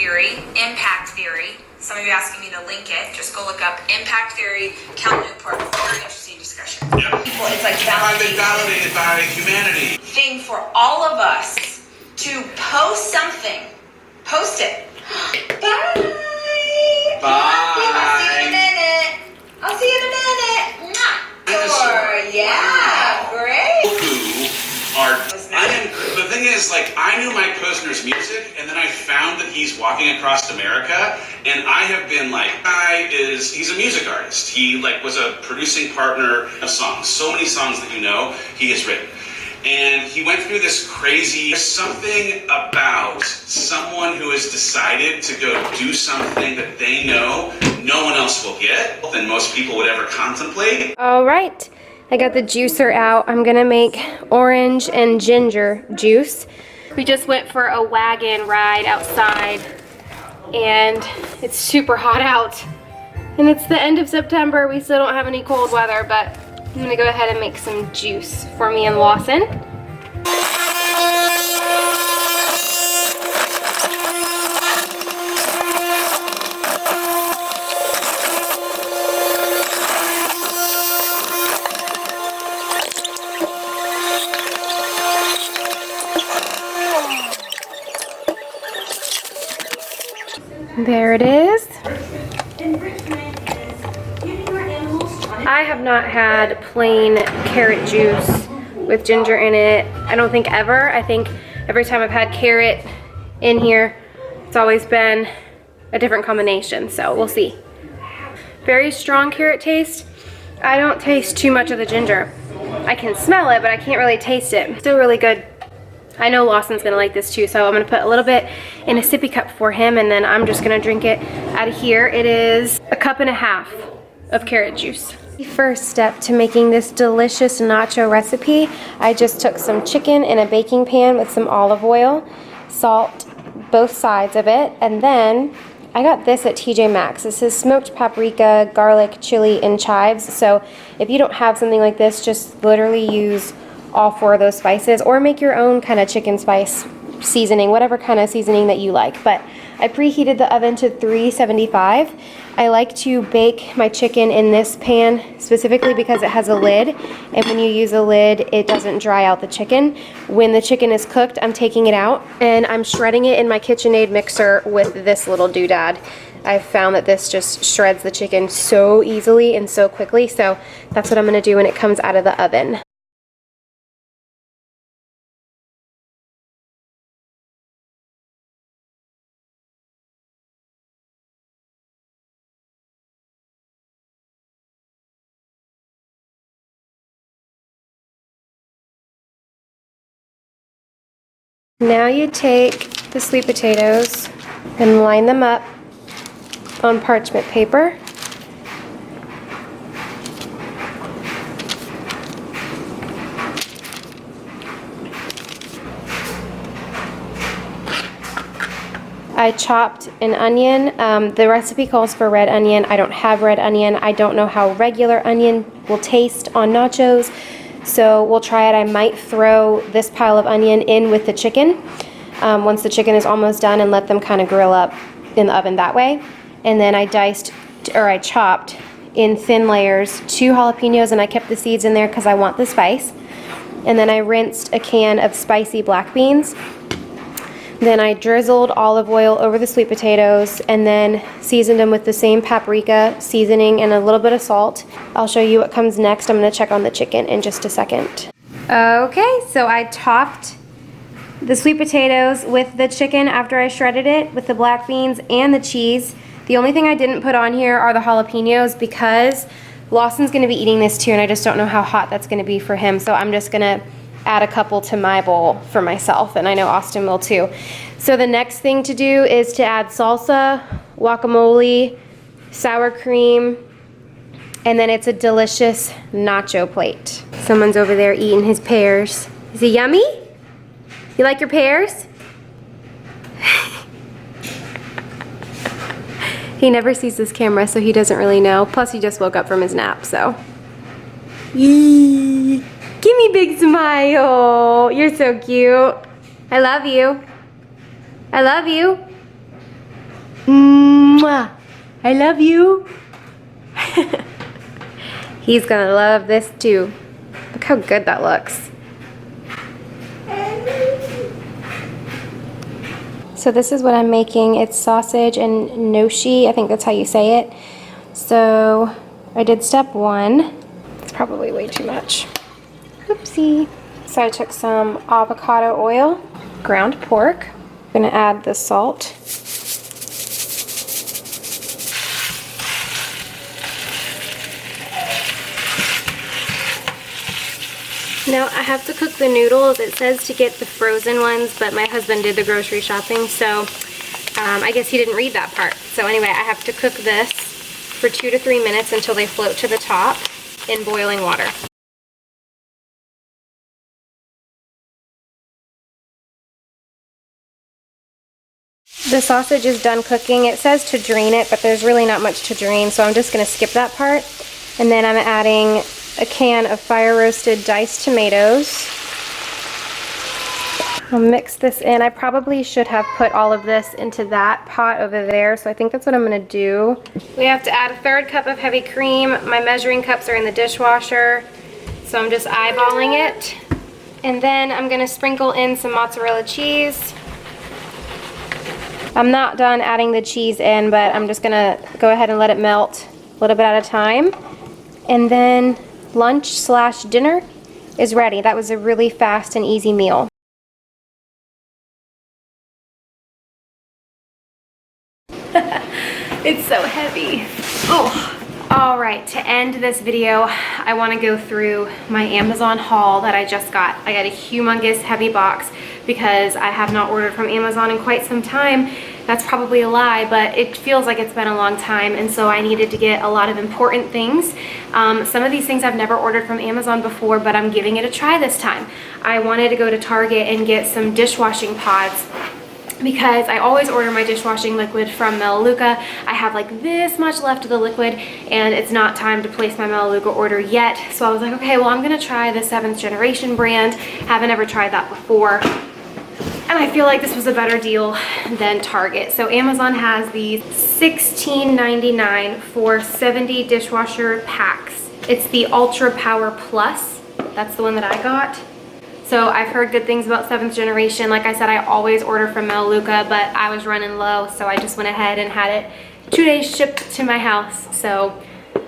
theory, impact theory. Some of you asking me to link it. Just go look up impact theory, Cal Newport. Very interesting discussion. Yep. People, it's like validated by humanity. Thing for all of us to post something. Post it. Bye. Bye. I'll see you in a minute. I'll see you in a minute. Mwah. Yeah, great. The thing is, like, I knew Mike Posner's music, and then I found that he's walking across America, and I have been like, he's a music artist. He, like, was a producing partner of songs. So many songs that you know, he has written. And he went through this crazy, something about someone who has decided to go do something that they know no one else will get than most people would ever contemplate. All right, I got the juicer out. I'm gonna make orange and ginger juice. We just went for a wagon ride outside and it's super hot out. And it's the end of September. We still don't have any cold weather, but I'm gonna go ahead and make some juice for me and Lawson. There it is. I have not had plain carrot juice with ginger in it, I don't think ever. I think every time I've had carrot in here, it's always been a different combination, so we'll see. Very strong carrot taste. I don't taste too much of the ginger. I can smell it, but I can't really taste it. Still really good. I know Lawson's gonna like this too, so I'm gonna put a little bit in a sippy cup for him, and then I'm just gonna drink it out of here. It is 1.5 cups of carrot juice. The first step to making this delicious nacho recipe, I just took some chicken in a baking pan with some olive oil, salt both sides of it, and then I got this at TJ Maxx. This is smoked paprika, garlic, chili, and chives. So if you don't have something like this, just literally use all 4 of those spices, or make your own kind of chicken spice seasoning, whatever kind of seasoning that you like. But I preheated the oven to 375. I like to bake my chicken in this pan specifically because it has a lid, and when you use a lid, it doesn't dry out the chicken. When the chicken is cooked, I'm taking it out and I'm shredding it in my KitchenAid mixer with this little doodad. I've found that this just shreds the chicken so easily and so quickly, so that's what I'm gonna do when it comes out of the oven. Now you take the sweet potatoes and line them up on parchment paper. I chopped an onion. The recipe calls for red onion. I don't have red onion. I don't know how regular onion will taste on nachos, so we'll try it. I might throw this pile of onion in with the chicken once the chicken is almost done and let them kind of grill up in the oven that way. And then I chopped in thin layers 2 jalapenos, and I kept the seeds in there because I want the spice. And then I rinsed a can of spicy black beans. Then I drizzled olive oil over the sweet potatoes and then seasoned them with the same paprika seasoning and a little bit of salt. I'll show you what comes next. I'm gonna check on the chicken in just a second. Okay, so I topped the sweet potatoes with the chicken after I shredded it with the black beans and the cheese. The only thing I didn't put on here are the jalapenos because Lawson's gonna be eating this too, and I just don't know how hot that's gonna be for him, so I'm just gonna add a couple to my bowl for myself, and I know Austin will too. So the next thing to do is to add salsa, guacamole, sour cream, and then it's a delicious nacho plate. Someone's over there eating his pears. Is it yummy? You like your pears? He never sees this camera, so he doesn't really know. Plus, he just woke up from his nap, so. Yee. Give me a big smile. You're so cute. I love you. I love you. Mwah. I love you. He's gonna love this too. Look how good that looks. So this is what I'm making. It's sausage and gnocchi. I think that's how you say it. So I did step 1. It's probably way too much. Oopsie. So I took some avocado oil, ground pork. I'm gonna add the salt. Now I have to cook the noodles. It says to get the frozen ones, but my husband did the grocery shopping, so I guess he didn't read that part. So anyway, I have to cook this for 2 to 3 minutes until they float to the top in boiling water. The sausage is done cooking. It says to drain it, but there's really not much to drain, so I'm just gonna skip that part. And then I'm adding a can of fire roasted diced tomatoes. I'll mix this in. I probably should have put all of this into that pot over there, so I think that's what I'm gonna do. We have to add a 1/3 cup of heavy cream. My measuring cups are in the dishwasher, so I'm just eyeballing it. And then I'm gonna sprinkle in some mozzarella cheese. I'm not done adding the cheese in, but I'm just gonna go ahead and let it melt a little bit at a time. And then lunch/dinner is ready. That was a really fast and easy meal. It's so heavy. Oh. All right, to end this video, I want to go through my Amazon haul that I just got. I got a humongous heavy box because I have not ordered from Amazon in quite some time. That's probably a lie, but it feels like it's been a long time, and so I needed to get a lot of important things. Some of these things I've never ordered from Amazon before, but I'm giving it a try this time. I wanted to go to Target and get some dishwashing pods because I always order my dishwashing liquid from Melaleuca. I have like this much left of the liquid and it's not time to place my Melaleuca order yet. So I was like, okay, well, I'm gonna try the 7th generation brand. Haven't ever tried that before. And I feel like this was a better deal than Target. So Amazon has these $16.99 for 70 dishwasher packs. It's the Ultra Power Plus. That's the one that I got. So I've heard good things about 7th generation. Like I said, I always order from Melaleuca, but I was running low, so I just went ahead and had it 2 days shipped to my house. So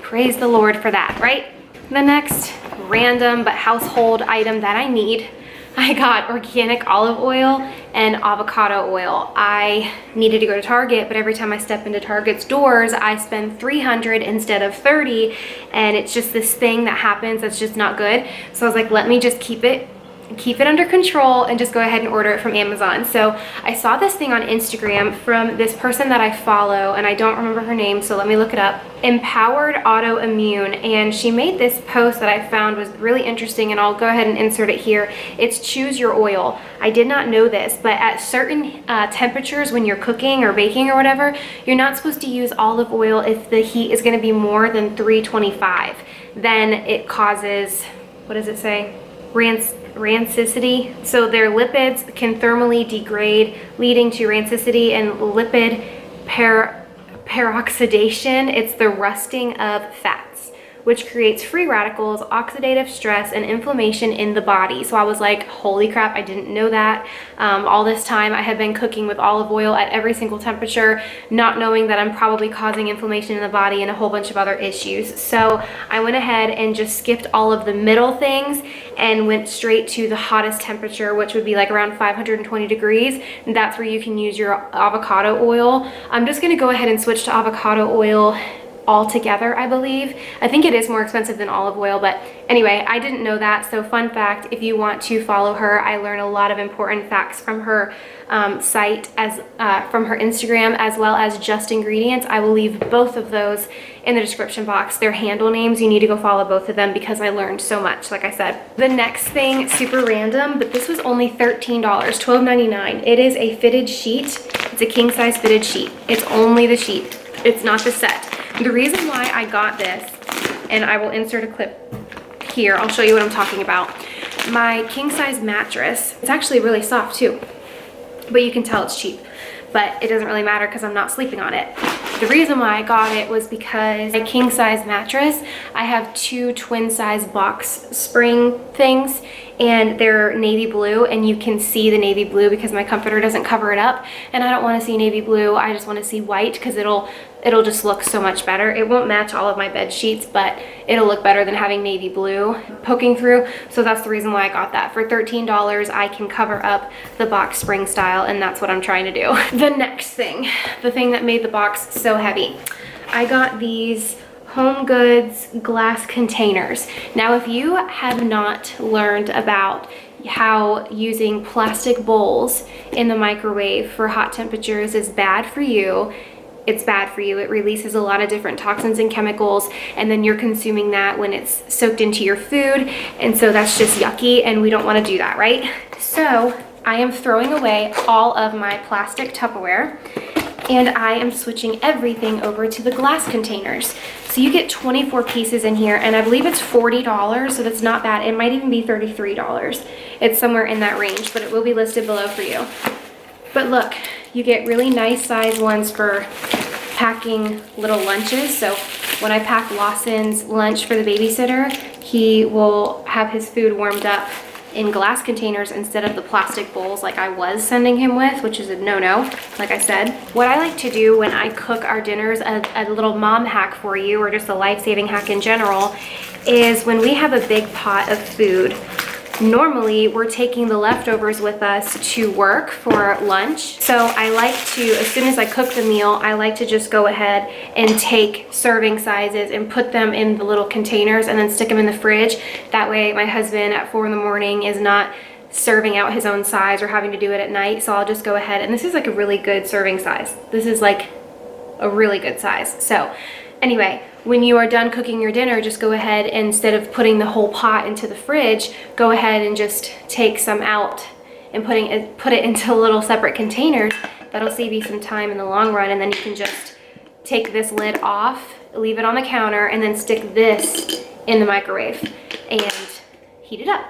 praise the Lord for that, right? The next random but household item that I need, I got organic olive oil and avocado oil. I needed to go to Target, but every time I step into Target's doors, I spend $300 instead of $30, and it's just this thing that happens that's just not good. So I was like, let me just keep it under control and just go ahead and order it from Amazon. So I saw this thing on Instagram from this person that I follow, and I don't remember her name, so let me look it up. Empowered Autoimmune, and she made this post that I found was really interesting, and I'll go ahead and insert it here. It's choose your oil. I did not know this, but at certain temperatures when you're cooking or baking or whatever, you're not supposed to use olive oil if the heat is going to be more than 325. Then it causes, what does it say? Rancicity. So their lipids can thermally degrade, leading to rancicity and lipid peroxidation. It's the rusting of fats, which creates free radicals, oxidative stress, and inflammation in the body. So I was like, holy crap, I didn't know that. All this time I had been cooking with olive oil at every single temperature, not knowing that I'm probably causing inflammation in the body and a whole bunch of other issues. So I went ahead and just skipped all of the middle things and went straight to the hottest temperature, which would be like around 520 degrees. And that's where you can use your avocado oil. I'm just gonna go ahead and switch to avocado oil altogether, I believe. I think it is more expensive than olive oil, but anyway, I didn't know that. So fun fact, if you want to follow her, I learn a lot of important facts from her site, from her Instagram, as well as Just Ingredients. I will leave both of those in the description box. Their handle names, you need to go follow both of them because I learned so much, like I said. The next thing, super random, but this was only $13, $12.99. It is a fitted sheet. It's a king size fitted sheet. It's only the sheet. It's not the set. The reason why I got this, and I will insert a clip here, I'll show you what I'm talking about. My king size mattress, it's actually really soft too, but you can tell it's cheap. but it doesn't really matter because I'm not sleeping on it. The reason why I got it was because my king size mattress, I have 2 twin size box spring things, and they're navy blue, and you can see the navy blue because my comforter doesn't cover it up, and I don't want to see navy blue. I just want to see white because it'll just look so much better. It won't match all of my bed sheets, but it'll look better than having navy blue poking through. So that's the reason why I got that. For $13, I can cover up the box spring style, and that's what I'm trying to do. The next thing, the thing that made the box so heavy, I got these Home Goods glass containers. Now, if you have not learned about how using plastic bowls in the microwave for hot temperatures is bad for you, it's bad for you. It releases a lot of different toxins and chemicals, and then you're consuming that when it's soaked into your food, and so that's just yucky, and we don't want to do that, right? So I am throwing away all of my plastic Tupperware, and I am switching everything over to the glass containers. So you get 24 pieces in here, and I believe it's $40, so that's not bad. It might even be $33. It's somewhere in that range, but it will be listed below for you. But look, you get really nice size ones for packing little lunches. So when I pack Lawson's lunch for the babysitter, he will have his food warmed up in glass containers instead of the plastic bowls like I was sending him with, which is a no-no, like I said. What I like to do when I cook our dinners, a little mom hack for you, or just a life-saving hack in general, is when we have a big pot of food, normally we're taking the leftovers with us to work for lunch. So I like to, as soon as I cook the meal, I like to just go ahead and take serving sizes and put them in the little containers and then stick them in the fridge. That way my husband at 4 in the morning is not serving out his own size or having to do it at night. So I'll just go ahead, and this is like a really good serving size. This is like a really good size. So anyway, when you are done cooking your dinner, just go ahead, and instead of putting the whole pot into the fridge, go ahead and just take some out and put it into little separate containers. That'll save you some time in the long run, and then you can just take this lid off, leave it on the counter, and then stick this in the microwave and heat it up.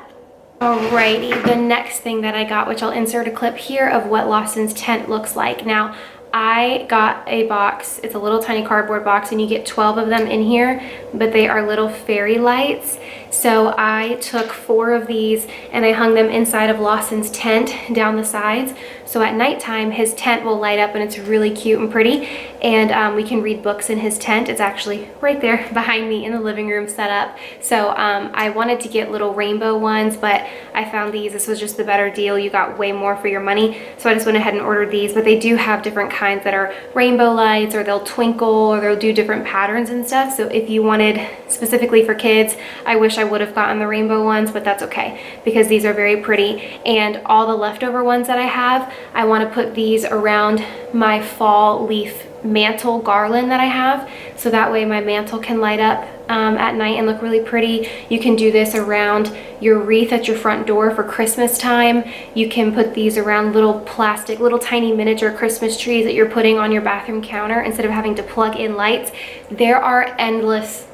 Alrighty, the next thing that I got, which I'll insert a clip here of what Lawson's tent looks like. Now, I got a box, it's a little tiny cardboard box, and you get 12 of them in here, but they are little fairy lights. So I took 4 of these and I hung them inside of Lawson's tent down the sides. So at nighttime, his tent will light up and it's really cute and pretty. And we can read books in his tent. It's actually right there behind me in the living room set up. So I wanted to get little rainbow ones, but I found these. This was just the better deal. You got way more for your money. So I just went ahead and ordered these, but they do have different kinds that are rainbow lights, or they'll twinkle, or they'll do different patterns and stuff. So if you wanted specifically for kids, I wish I would have gotten the rainbow ones, but that's okay because these are very pretty. And all the leftover ones that I have, I want to put these around my fall leaf mantle garland that I have, so that way my mantle can light up at night and look really pretty. You can do this around your wreath at your front door for Christmas time. You can put these around little plastic, little tiny miniature Christmas trees that you're putting on your bathroom counter instead of having to plug in lights. There are endless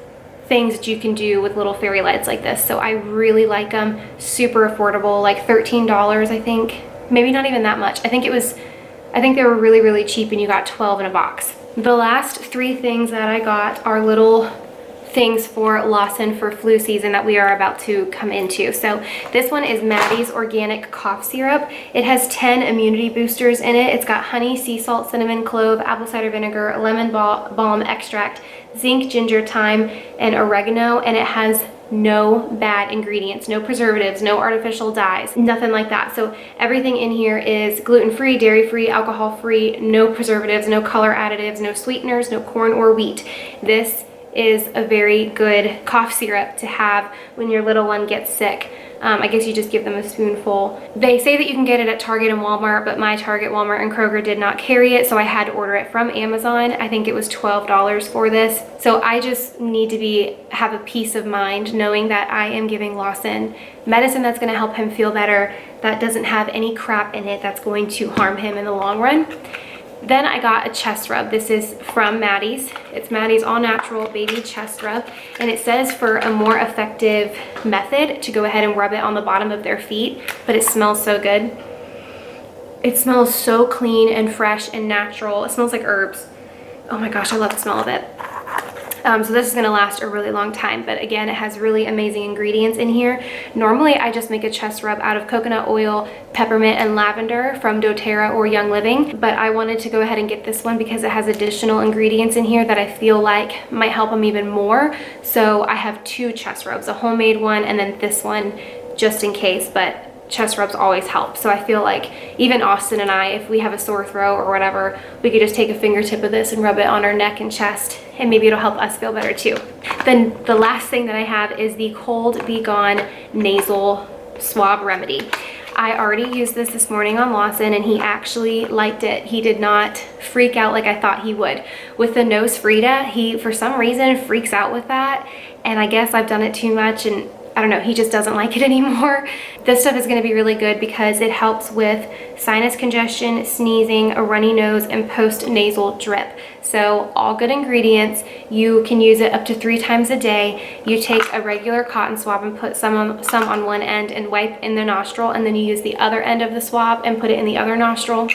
things that you can do with little fairy lights like this. So I really like them. Super affordable, like $13, I think. Maybe not even that much. I think they were really, really cheap, and you got 12 in a box. The last 3 things that I got are little things for Lawson for flu season that we are about to come into. So this one is Maddie's Organic Cough Syrup. It has 10 immunity boosters in it. It's got honey, sea salt, cinnamon, clove, apple cider vinegar, lemon balm extract, zinc, ginger, thyme, and oregano, and it has no bad ingredients, no preservatives, no artificial dyes, nothing like that. So everything in here is gluten-free, dairy-free, alcohol-free, no preservatives, no color additives, no sweeteners, no corn or wheat. This is a very good cough syrup to have when your little one gets sick. I guess you just give them a spoonful. They say that you can get it at Target and Walmart, but my Target, Walmart, and Kroger did not carry it, so I had to order it from Amazon. I think it was $12 for this. So I just need to have a peace of mind knowing that I am giving Lawson medicine that's going to help him feel better, that doesn't have any crap in it that's going to harm him in the long run. Then I got a chest rub. This is from Maddie's. It's Maddie's All Natural Baby Chest Rub. And it says for a more effective method to go ahead and rub it on the bottom of their feet, but it smells so good. It smells so clean and fresh and natural. It smells like herbs. Oh my gosh, I love the smell of it. So this is gonna last a really long time, but again, it has really amazing ingredients in here. Normally, I just make a chest rub out of coconut oil, peppermint, and lavender from doTERRA or Young Living, but I wanted to go ahead and get this one because it has additional ingredients in here that I feel like might help them even more. So I have 2 chest rubs, a homemade one and then this one just in case, but chest rubs always help. So I feel like even Austin and I, if we have a sore throat or whatever, we could just take a fingertip of this and rub it on our neck and chest, and maybe it'll help us feel better too. Then the last thing that I have is the Cold Be Gone Nasal Swab Remedy. I already used this morning on Lawson and he actually liked it. He did not freak out like I thought he would. With the nose Frida, he for some reason freaks out with that, and I guess I've done it too much and I don't know, he just doesn't like it anymore. This stuff is gonna be really good because it helps with sinus congestion, sneezing, a runny nose, and post-nasal drip. So all good ingredients. You can use it up to 3 times a day. You take a regular cotton swab and put some on one end and wipe in the nostril, and then you use the other end of the swab and put it in the other nostril.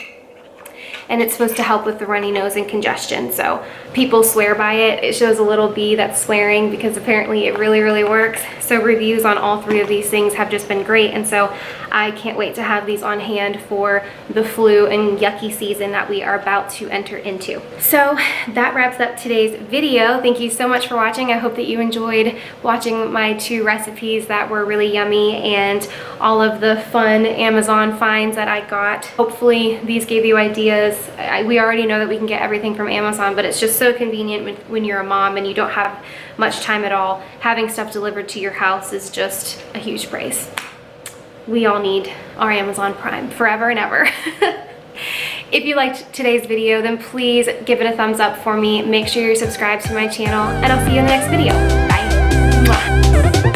And it's supposed to help with the runny nose and congestion. So people swear by it. It shows a little bee that's swearing because apparently it really, really works. So reviews on all 3 of these things have just been great. And so I can't wait to have these on hand for the flu and yucky season that we are about to enter into. So that wraps up today's video. Thank you so much for watching. I hope that you enjoyed watching my 2 recipes that were really yummy and all of the fun Amazon finds that I got. Hopefully these gave you ideas. We already know that we can get everything from Amazon, but it's just so convenient when you're a mom and you don't have much time at all. Having stuff delivered to your house is just a huge praise. We all need our Amazon Prime forever and ever. If you liked today's video, then please give it a thumbs up for me. Make sure you're subscribed to my channel, and I'll see you in the next video. Bye. Mwah.